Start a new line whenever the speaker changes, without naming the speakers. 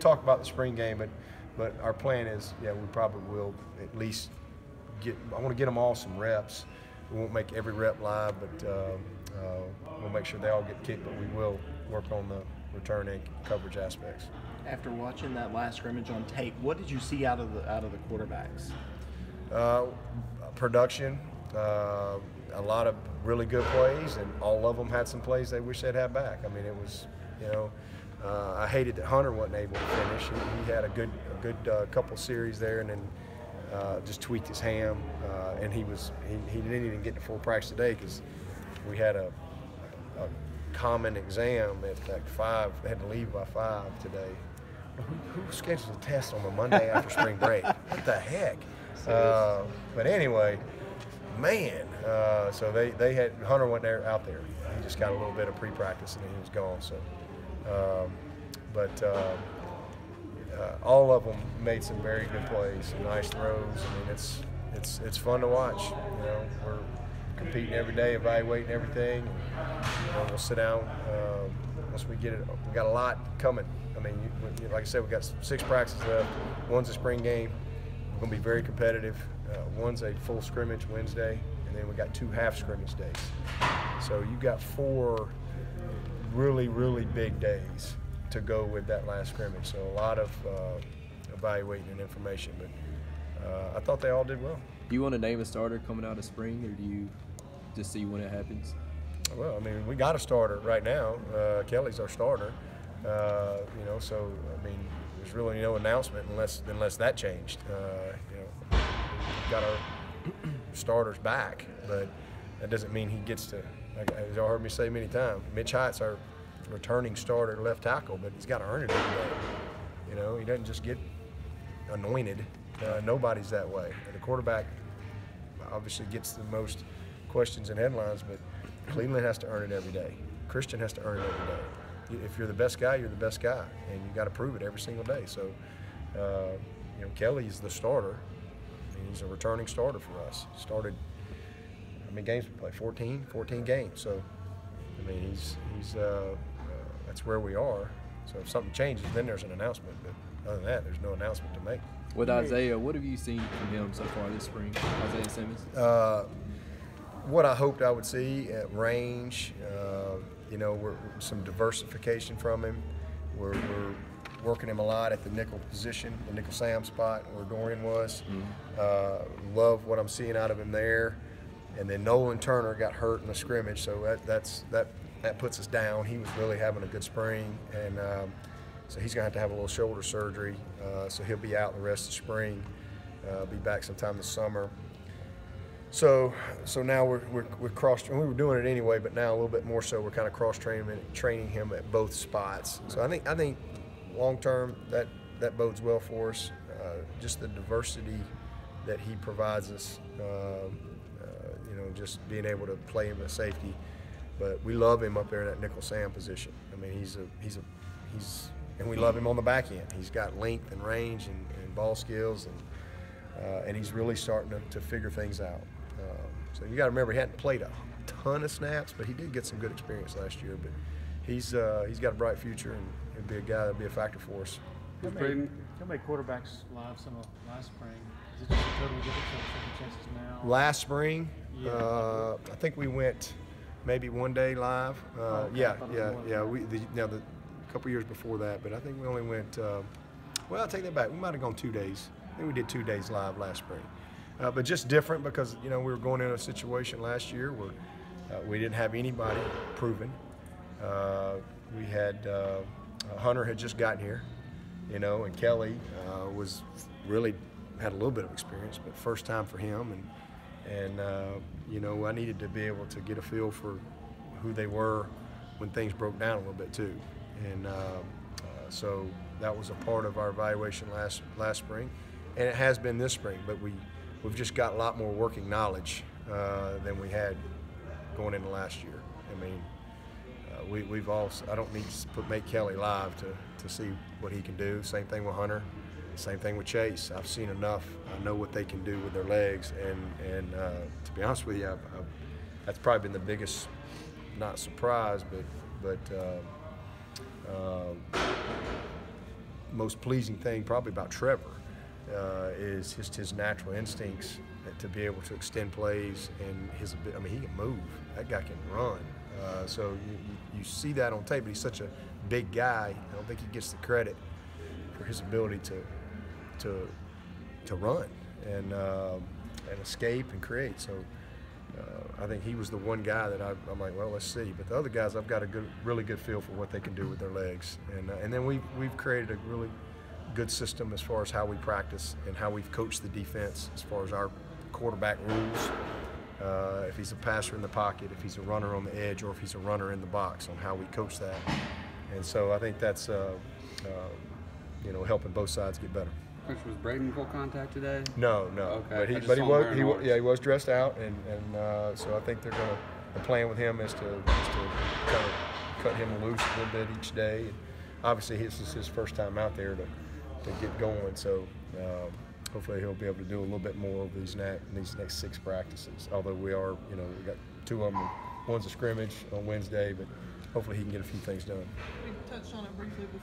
talk about the spring game, but our plan is, yeah, we probably will at least I want to get them all some reps. We won't make every rep live, but we'll make sure they all get kicked, but we will work on the return and coverage aspects.
After watching that last scrimmage on tape, what did you see out of the quarterbacks?
Production, a lot of really good plays, and all of them had some plays they wish they'd had back. I mean, it was, you know, I hated that Hunter wasn't able to finish. He had a good couple series there, and then just tweaked his ham, and he didn't even get to full practice today because we had a common exam at like 5. They had to leave by 5 today. Who schedules a test on a Monday after spring break? What the heck? But anyway, man. So they had Hunter went out there. He just got a little bit of pre-practice and then he was gone. So, all of them made some very good plays, some nice throws. I mean, it's fun to watch. You know, we're competing every day, evaluating everything. And, we'll sit down once we get it. We got a lot coming. I mean, like I said, we got 6 practices left. One's a spring game. We're going to be very competitive. One's a full scrimmage Wednesday, and then we got 2 half scrimmage days. So you got 4 really, really big days to go with that last scrimmage. So a lot of evaluating and information, but I thought they all did well.
Do you want to name a starter coming out of spring, or do you just see when it happens?
Well, I mean, we got a starter right now. Kelly's our starter. You know, so I mean, there's really no announcement unless that changed. You know, we got our starters back, but that doesn't mean he gets to. As y'all heard me say many times, Mitch Hyatt's our returning starter left tackle, but he's got to earn it every day. You know, he doesn't just get anointed. Nobody's that way. And the quarterback obviously gets the most questions and headlines, but Cleveland has to earn it every day. Christian has to earn it every day. If you're the best guy, you're the best guy, and you got to prove it every single day. So, you know, Kelly's the starter, and he's a returning starter for us. Started, how many games we play? 14 games. So, I mean, he's that's where we are. So if something changes, then there's an announcement. But other than that, there's no announcement to make.
With Isaiah, what have you seen from him so far this spring, Isaiah Simmons?
What I hoped I would see at range, you know, some diversification from him. We're working him a lot at the nickel position, the nickel Sam spot where Dorian was. Love what I'm seeing out of him there. And then Nolan Turner got hurt in the scrimmage, so that puts us down. He was really having a good spring, and so he's going to have a little shoulder surgery, so he'll be out the rest of the spring, be back sometime this summer. So now we're cross. We were doing it anyway, but now a little bit more so. We're kind of cross training him at both spots. So I think long term that bodes well for us. Just the diversity that he provides us. You know, just being able to play him at safety. But we love him up there in that nickel Sam position. I mean, he's and we love him on the back end. He's got length and range and ball skills, and he's really starting to figure things out. So you got to remember, he hadn't played a ton of snaps, but he did get some good experience last year. But he's got a bright future, and he'll be a guy that'll be a factor for us.
How many quarterbacks live some of last spring? Is it just a totally different set of circumstances now?
Last spring,
yeah.
I think we went maybe one day live. Yeah. A couple years before that, but I think we only went. Well, I'll take that back. We might have gone 2 days. I think we did 2 days live last spring, but just different because you know we were going in a situation last year where we didn't have anybody proven. We had Hunter had just gotten here, you know, and Kelly was really had a little bit of experience, but first time for him, and you know, I needed to be able to get a feel for who they were when things broke down a little bit too, and so that was a part of our evaluation last spring, and it has been this spring. But we've just got a lot more working knowledge than we had going into last year. I mean, we've also, I don't need to make Kelly live to see what he can do. Same thing with Hunter. Same thing with Chase. I've seen enough. I know what they can do with their legs, and to be honest with you, that's probably been the biggest, not surprise, but most pleasing thing probably about Trevor is just his natural instincts to be able to extend plays and his. I mean, he can move. That guy can run. So you see that on tape, but he's such a big guy. I don't think he gets the credit for his ability to run and escape and create. So I think he was the one guy that I'm like, well, let's see. But the other guys, I've got a really good feel for what they can do with their legs. And then we've created a really good system as far as how we practice and how we've coached the defense as far as our quarterback rules. If he's a passer in the pocket, if he's a runner on the edge, or if he's a runner in the box, on how we coach that. And so I think that's helping both sides get better.
Coach, was Braden full contact today?
No.
Okay.
But he was dressed out, and so I think they're plan with him is to kind of cut him loose a little bit each day. And obviously, this is his first time out there to get going, so hopefully he'll be able to do a little bit more over these next 6 practices. Although we got 2 of them. One's a scrimmage on Wednesday, but hopefully he can get a few things done.
We touched on it briefly before.